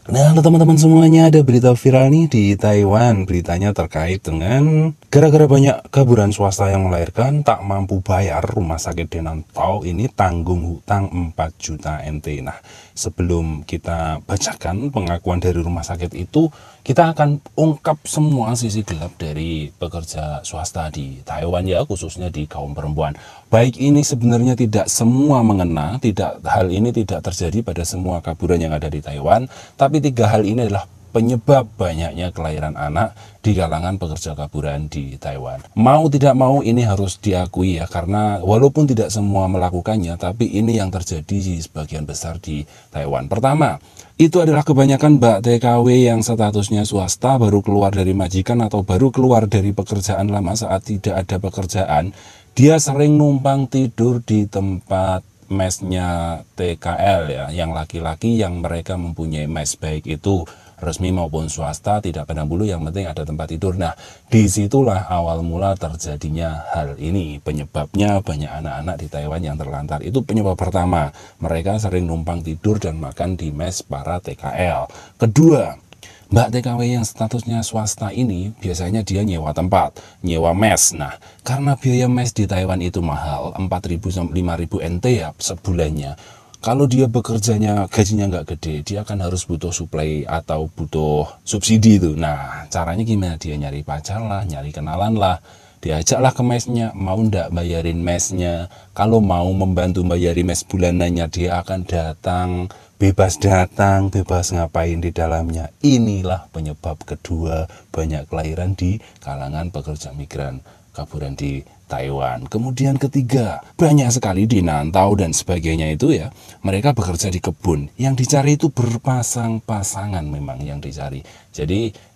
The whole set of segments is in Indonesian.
Nah, teman-teman semuanya, ada berita viral nih di Taiwan. Beritanya terkait dengan gara-gara banyak kaburan swasta yang melahirkan tak mampu bayar, rumah sakit Denantau ini tanggung hutang 4 juta NT. Nah, sebelum kita bacakan pengakuan dari rumah sakit itu, kita akan ungkap semua sisi gelap dari pekerja swasta di Taiwan ya, khususnya di kaum perempuan. Baik ini sebenarnya tidak semua mengena, hal ini tidak terjadi pada semua kaburan yang ada di Taiwan, tapi tiga hal ini adalah penyebab banyaknya kelahiran anak di kalangan pekerja kaburan di Taiwan. Mau tidak mau ini harus diakui ya, karena walaupun tidak semua melakukannya, tapi ini yang terjadi di sebagian besar di Taiwan. Pertama, itu adalah kebanyakan Mbak TKW yang statusnya swasta, baru keluar dari majikan atau baru keluar dari pekerjaan lama saat tidak ada pekerjaan. Dia sering numpang tidur di tempat mesnya TKL ya, yang laki-laki yang mereka mempunyai mes, baik itu resmi maupun swasta, tidak pandang bulu, yang penting ada tempat tidur. Nah, disitulah awal mula terjadinya hal ini. Penyebabnya banyak anak-anak di Taiwan yang terlantar. Itu penyebab pertama. Mereka sering numpang tidur dan makan di mes para TKL. Kedua, Mbak TKW yang statusnya swasta ini biasanya dia nyewa tempat, nyewa mes. Nah, karena biaya mes di Taiwan itu mahal, 4.000 sampai 5.000 NT ya sebulannya. Kalau dia bekerjanya gajinya nggak gede, dia akan harus butuh suplai atau butuh subsidi itu. Nah, caranya gimana? Dia nyari pacar lah, nyari kenalan lah. Diajaklah ke mesnya, mau ndak bayarin mesnya. Kalau mau membantu bayari mes bulanannya, dia akan datang, bebas ngapain di dalamnya. Inilah penyebab kedua banyak kelahiran di kalangan pekerja migran kaburan di Taiwan. Kemudian ketiga, banyak sekali di Nantau dan sebagainya itu ya, mereka bekerja di kebun. Yang dicari itu berpasang-pasangan, memang yang dicari. Jadi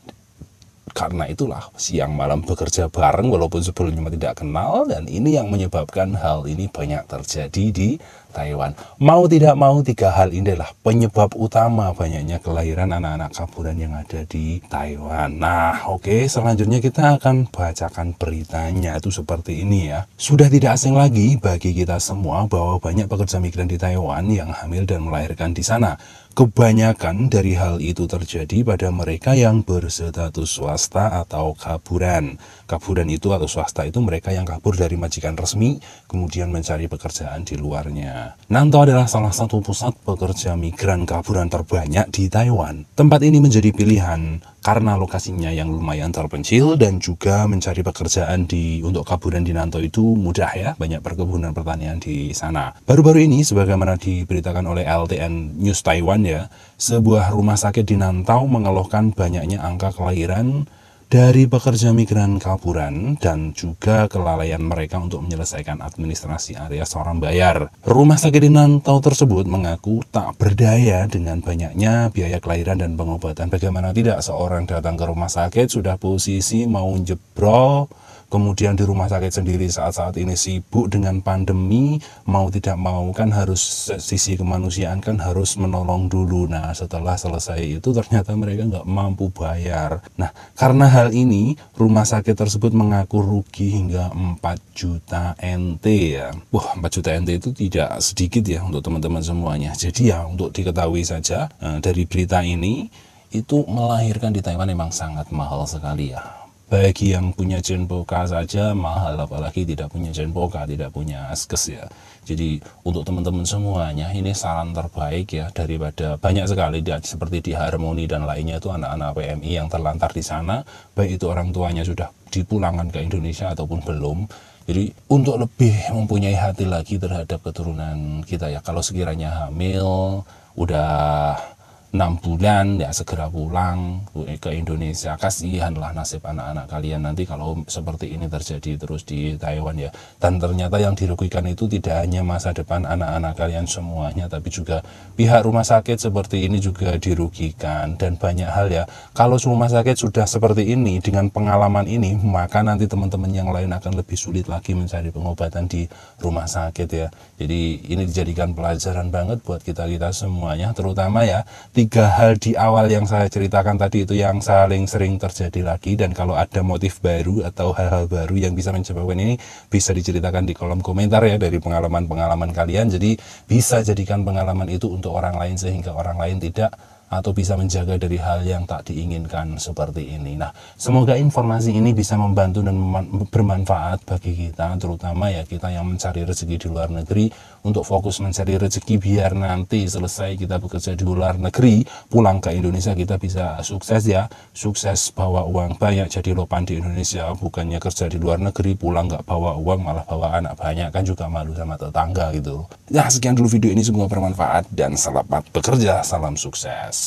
karena itulah siang malam bekerja bareng walaupun sebelumnya tidak kenal, dan ini yang menyebabkan hal ini banyak terjadi di Taiwan. Mau tidak mau, tiga hal ini adalah penyebab utama banyaknya kelahiran anak-anak kaburan yang ada di Taiwan. Nah, oke, selanjutnya kita akan bacakan beritanya itu seperti ini ya. Sudah tidak asing lagi bagi kita semua bahwa banyak pekerja migran di Taiwan yang hamil dan melahirkan di sana. Kebanyakan dari hal itu terjadi pada mereka yang berstatus swasta atau kaburan. Kaburan itu atau swasta itu mereka yang kabur dari majikan resmi, kemudian mencari pekerjaan di luarnya. Nantau adalah salah satu pusat pekerja migran kaburan terbanyak di Taiwan. Tempat ini menjadi pilihan karena lokasinya yang lumayan terpencil, dan juga mencari pekerjaan untuk kaburan di Nantau itu mudah ya, banyak perkebunan pertanian di sana. Baru-baru ini, sebagaimana diberitakan oleh LTN News Taiwan ya, sebuah rumah sakit di Nantau mengeluhkan banyaknya angka kelahiran dari pekerja migran kaburan dan juga kelalaian mereka untuk menyelesaikan administrasi alias orang bayar. Rumah sakit di Nantau tersebut mengaku tak berdaya dengan banyaknya biaya kelahiran dan pengobatan. Bagaimana tidak, seorang datang ke rumah sakit sudah posisi mau jebrol, kemudian di rumah sakit sendiri saat-saat ini sibuk dengan pandemi, mau tidak mau kan harus sisi kemanusiaan, kan harus menolong dulu. Nah, setelah selesai itu ternyata mereka nggak mampu bayar. Nah, karena hal ini rumah sakit tersebut mengaku rugi hingga 4 juta NT ya. Wah, 4 juta NT itu tidak sedikit ya untuk teman-teman semuanya. Jadi ya, untuk diketahui saja dari berita ini, itu melahirkan di Taiwan memang sangat mahal sekali ya. Bagi yang punya Jenpoka saja mahal, apalagi tidak punya Jenpoka, tidak punya askes ya. Jadi untuk teman-teman semuanya, ini saran terbaik ya, daripada banyak sekali seperti di Harmoni dan lainnya itu anak-anak PMI yang terlantar di sana, baik itu orang tuanya sudah dipulangkan ke Indonesia ataupun belum. Jadi untuk lebih mempunyai hati lagi terhadap keturunan kita ya, kalau sekiranya hamil udah 6 bulan ya segera pulang ke Indonesia. Kasihanlah nasib anak-anak kalian nanti kalau seperti ini terjadi terus di Taiwan ya. Dan ternyata yang dirugikan itu tidak hanya masa depan anak-anak kalian semuanya, tapi juga pihak rumah sakit seperti ini juga dirugikan. Dan banyak hal ya, kalau rumah sakit sudah seperti ini dengan pengalaman ini, maka nanti teman-teman yang lain akan lebih sulit lagi mencari pengobatan di rumah sakit ya. Jadi ini dijadikan pelajaran banget buat kita-kita semuanya, terutama ya 3 hal di awal yang saya ceritakan tadi itu yang saling sering terjadi lagi. Dan kalau ada motif baru atau hal-hal baru yang bisa menyebabkan ini, bisa diceritakan di kolom komentar ya, dari pengalaman-pengalaman kalian. Jadi bisa jadikan pengalaman itu untuk orang lain sehingga orang lain tidak atau bisa menjaga dari hal yang tak diinginkan seperti ini. Nah, semoga informasi ini bisa membantu dan bermanfaat bagi kita, terutama ya kita yang mencari rezeki di luar negeri, untuk fokus mencari rezeki biar nanti selesai kita bekerja di luar negeri, pulang ke Indonesia kita bisa sukses ya, sukses bawa uang banyak jadi lopan di Indonesia, bukannya kerja di luar negeri pulang nggak bawa uang malah bawa anak banyak, kan juga malu sama tetangga gitu. Ya, sekian dulu video ini, semoga bermanfaat dan selamat bekerja, salam sukses.